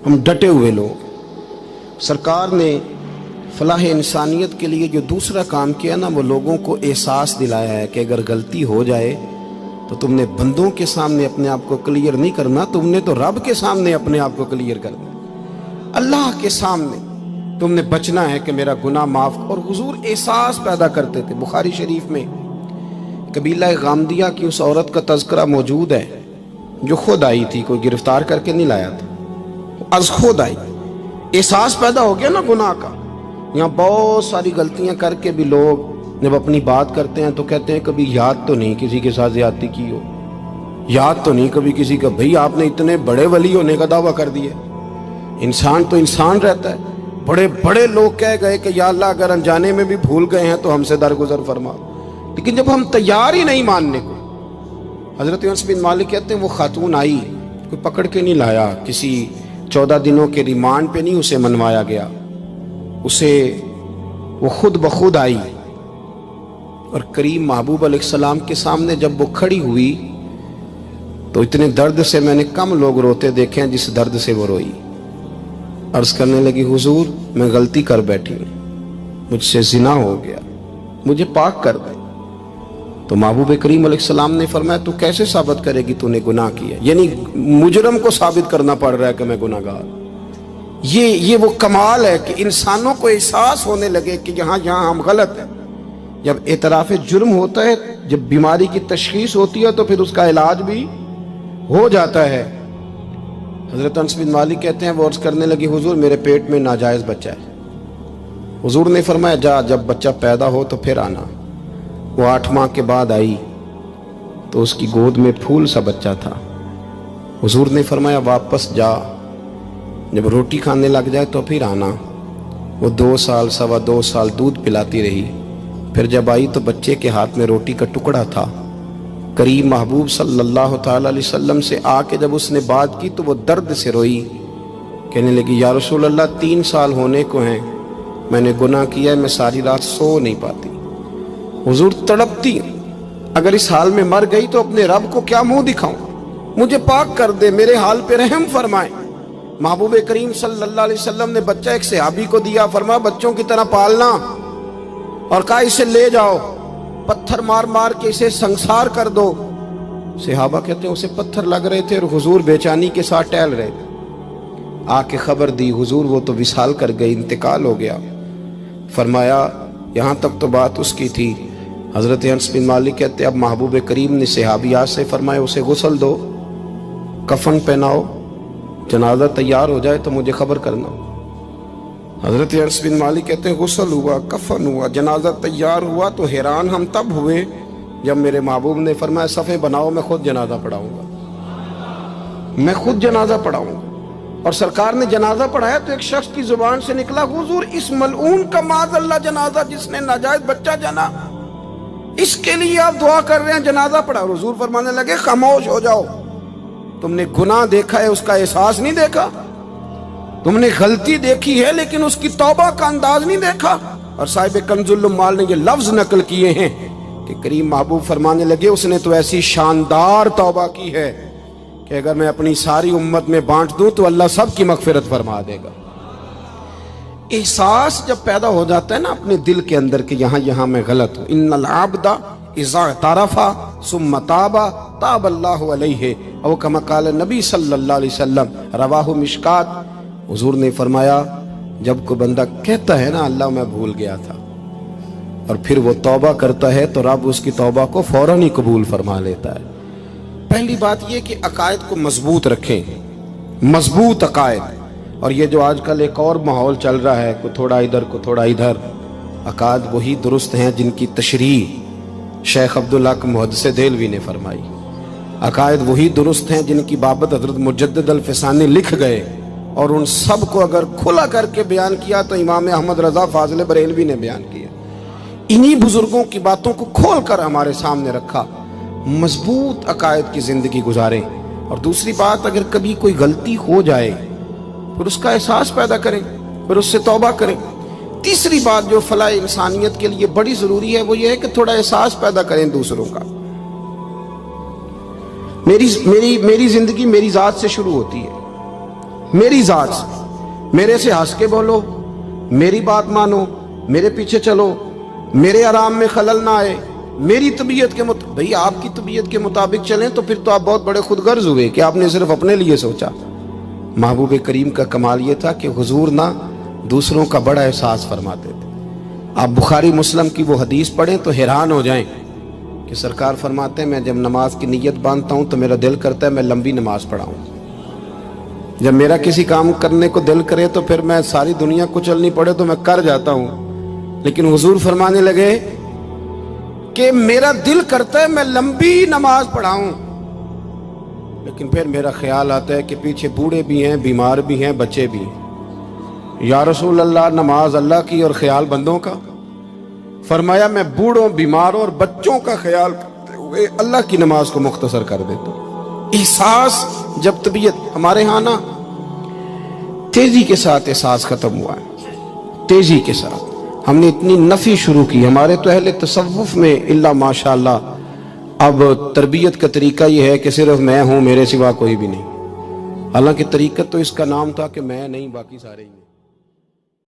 ہم ڈٹے ہوئے لوگ۔ سرکار نے فلاح انسانیت کے لیے جو دوسرا کام کیا نا، وہ لوگوں کو احساس دلایا ہے کہ اگر غلطی ہو جائے تو تم نے بندوں کے سامنے اپنے آپ کو کلیئر نہیں کرنا، تم نے تو رب کے سامنے اپنے آپ کو کلیئر کرنا، اللہ کے سامنے تم نے بچنا ہے کہ میرا گناہ معاف۔ اور حضور احساس پیدا کرتے تھے۔ بخاری شریف میں قبیلہ غامدیہ کی اس عورت کا تذکرہ موجود ہے جو خود آئی تھی، کوئی گرفتار کر کے نہیں لایا تھا، از خود آئی۔ احساس پیدا ہو گیا نا گناہ کا۔ یہاں بہت ساری غلطیاں کر کے بھی لوگ جب اپنی بات کرتے ہیں تو کہتے ہیں کبھی یاد تو نہیں کسی کے ساتھ زیادتی کی ہو، یاد تو نہیں کبھی کسی کا۔ بھئی آپ نے اتنے بڑے ولی ہونے کا دعویٰ کر دیا۔ انسان تو انسان رہتا ہے۔ بڑے بڑے لوگ کہہ گئے کہ یا اللہ اگر انجانے میں بھی بھول گئے ہیں تو ہم سے درگزر فرما، لیکن جب ہم تیار ہی نہیں ماننے کو۔ حضرت انس بن مالک کہتے ہیں وہ خاتون آئی، کوئی پکڑ کے نہیں لایا، کسی 14 دنوں کے ریمانڈ پہ نہیں اسے منوایا گیا، اسے وہ خود بخود آئی، اور کریم محبوب علیہ السلام کے سامنے جب وہ کھڑی ہوئی تو اتنے درد سے میں نے کم لوگ روتے دیکھے ہیں جس درد سے وہ روئی۔ عرض کرنے لگی حضور میں غلطی کر بیٹھی ہوں، مجھ سے زنا ہو گیا، مجھے پاک کر دیں۔ تو محبوب کریم علیہ السلام نے فرمایا تو کیسے ثابت کرے گی تو نے گناہ کیا؟ یعنی مجرم کو ثابت کرنا پڑ رہا ہے کہ میں گناہ گار۔ یہ وہ کمال ہے کہ انسانوں کو احساس ہونے لگے کہ یہاں ہم غلط ہیں۔ جب اعتراف جرم ہوتا ہے، جب بیماری کی تشخیص ہوتی ہے تو پھر اس کا علاج بھی ہو جاتا ہے۔ حضرت انس بن مالک کہتے ہیں وہ عرض کرنے لگی حضور میرے پیٹ میں ناجائز بچہ ہے۔ حضور نے فرمایا جا جب بچہ پیدا ہو تو پھر آنا۔ وہ 8 ماہ کے بعد آئی تو اس کی گود میں پھول سا بچہ تھا۔ حضور نے فرمایا واپس جا، جب روٹی کھانے لگ جائے تو پھر آنا۔ وہ 2 سال 2.25 سال دودھ پلاتی رہی، پھر جب آئی تو بچے کے ہاتھ میں روٹی کا ٹکڑا تھا۔ کریم محبوب صلی اللہ تعالی علیہ وسلم سے آ کے جب اس نے بات کی تو وہ درد سے روئی، کہنے لگی یا رسول اللہ 3 سال ہونے کو ہیں، میں نے گناہ کیا ہے، میں ساری رات سو نہیں پاتی۔ حضور تڑپتی، اگر اس حال میں مر گئی تو اپنے رب کو کیا منہ دکھاؤں، مجھے پاک کر دے، میرے حال پہ رحم فرمائے۔ محبوب کریم صلی اللہ علیہ وسلم نے بچہ ایک صحابی کو دیا، فرمایا بچوں کی طرح پالنا، اور کہا اسے لے جاؤ، پتھر مار مار کے اسے سنسار کر دو۔ صحابہ کہتے ہیں اسے پتھر لگ رہے تھے اور حضور بے چینی کے ساتھ ٹہل رہے تھے۔ آ کے خبر دی حضور وہ تو وصال کر گئی، انتقال ہو گیا۔ فرمایا یہاں تک تو بات اس کی تھی۔ حضرت انس بن مالک کہتے اب محبوب کریم نے صحابیات سے فرمایا اسے غسل دو، کفن پہناؤ، جنازہ تیار ہو جائے تو مجھے خبر کرنا۔ حضرت انس بن مالک کہتے ہیں غسل ہوا، کفن ہوا، جنازہ تیار ہوا تو حیران ہم تب ہوئے جب میرے محبوب نے فرمایا صفیں بناؤ میں خود جنازہ پڑھاؤں گا، میں خود جنازہ پڑھاؤں گا۔ اور سرکار نے جنازہ پڑھایا تو ایک شخص کی زبان سے نکلا حضور اس ملعون کا معاذ اللہ جنازہ جس نے ناجائز بچہ جنا، اس کے لیے آپ دعا کر رہے ہیں، جنازہ پڑھا۔ حضور فرمانے لگے خاموش ہو جاؤ، تم نے گناہ دیکھا ہے اس کا احساس نہیں دیکھا، تم نے غلطی دیکھی ہے لیکن اس کی توبہ کا انداز نہیں دیکھا۔ اور صاحب کنز العمال نے یہ لفظ نقل کیے ہیں کہ کریم محبوب فرمانے لگے اس نے تو ایسی شاندار توبہ کی ہے کہ اگر میں اپنی ساری امت میں بانٹ دوں تو اللہ سب کی مغفرت فرما دے گا۔ احساس جب پیدا ہو جاتا ہے نا اپنے دل کے اندر کہ یہاں میں غلط ہوں، ان العبد اذا اعترف ثم تاب تاب اللہ علیہ، او کما قال نبی صلی اللہ علیہ وسلم، رواہ مشکات۔ حضور نے فرمایا جب کوئی بندہ کہتا ہے نا اللہ میں بھول گیا تھا اور پھر وہ توبہ کرتا ہے تو رب اس کی توبہ کو فوراً ہی قبول فرما لیتا ہے۔ پہلی بات یہ کہ عقائد کو مضبوط رکھیں، مضبوط عقائد۔ اور یہ جو آج کل ایک اور ماحول چل رہا ہے، کوئی تھوڑا ادھر کوئی تھوڑا ادھر، عقائد وہی درست ہیں جن کی تشریح شیخ عبدالحق محدث دہلوی نے فرمائی، عقائد وہی درست ہیں جن کی بابت حضرت مجدد الفسانی لکھ گئے، اور ان سب کو اگر کھلا کر کے بیان کیا تو امام احمد رضا فاضل بریلوی نے بیان کیا۔ انہی بزرگوں کی باتوں کو کھول کر ہمارے سامنے رکھا۔ مضبوط عقائد کی زندگی گزاریں۔ اور دوسری بات اگر کبھی کوئی غلطی ہو جائے پھر اس کا احساس پیدا کریں، پھر اس سے توبہ کریں۔ تیسری بات جو فلاح انسانیت کے لیے بڑی ضروری ہے وہ یہ ہے کہ تھوڑا احساس پیدا کریں دوسروں کا۔ میری زندگی میری ذات سے شروع ہوتی ہے، میری ذات سے، میرے سے ہنس کے بولو، میری بات مانو، میرے پیچھے چلو، میرے آرام میں خلل نہ آئے، میری طبیعت کے بھئی آپ کی طبیعت کے مطابق چلیں تو پھر تو آپ بہت بڑے خود غرض ہوئے کہ آپ نے صرف اپنے لیے سوچا۔ محبوب کریم کا کمال یہ تھا کہ حضور نہ دوسروں کا بڑا احساس فرماتے تھے۔ آپ بخاری مسلم کی وہ حدیث پڑھیں تو حیران ہو جائیں کہ سرکار فرماتے ہیں میں جب نماز کی نیت باندھتا ہوں تو میرا دل کرتا ہے میں لمبی نماز پڑھاؤں، جب میرا کسی کام کرنے کو دل کرے تو پھر میں ساری دنیا کچلنی پڑے تو میں کر جاتا ہوں، لیکن حضور فرمانے لگے کہ میرا دل کرتا ہے میں لمبی نماز پڑھاؤں، لیکن پھر میرا خیال آتا ہے کہ پیچھے بوڑھے بھی ہیں، بیمار بھی ہیں، بچے بھی ہیں۔ یا رسول اللہ، نماز اللہ کی اور خیال بندوں کا؟ فرمایا میں بوڑھوں، بیماروں اور بچوں کا خیال کرتے ہوئے اللہ کی نماز کو مختصر کر دیتا ہوں۔ احساس جب طبیعت ہمارے ہاں نا تیزی کے ساتھ احساس ختم ہوا ہے، تیزی کے ساتھ ہم نے اتنی نفی شروع کی۔ ہمارے تو اہل تصوف میں الا ماشاءاللہ اب تربیت کا طریقہ یہ ہے کہ صرف میں ہوں، میرے سوا کوئی بھی نہیں، حالانکہ طریقت تو اس کا نام تھا کہ میں نہیں باقی سارے ہی ہیں۔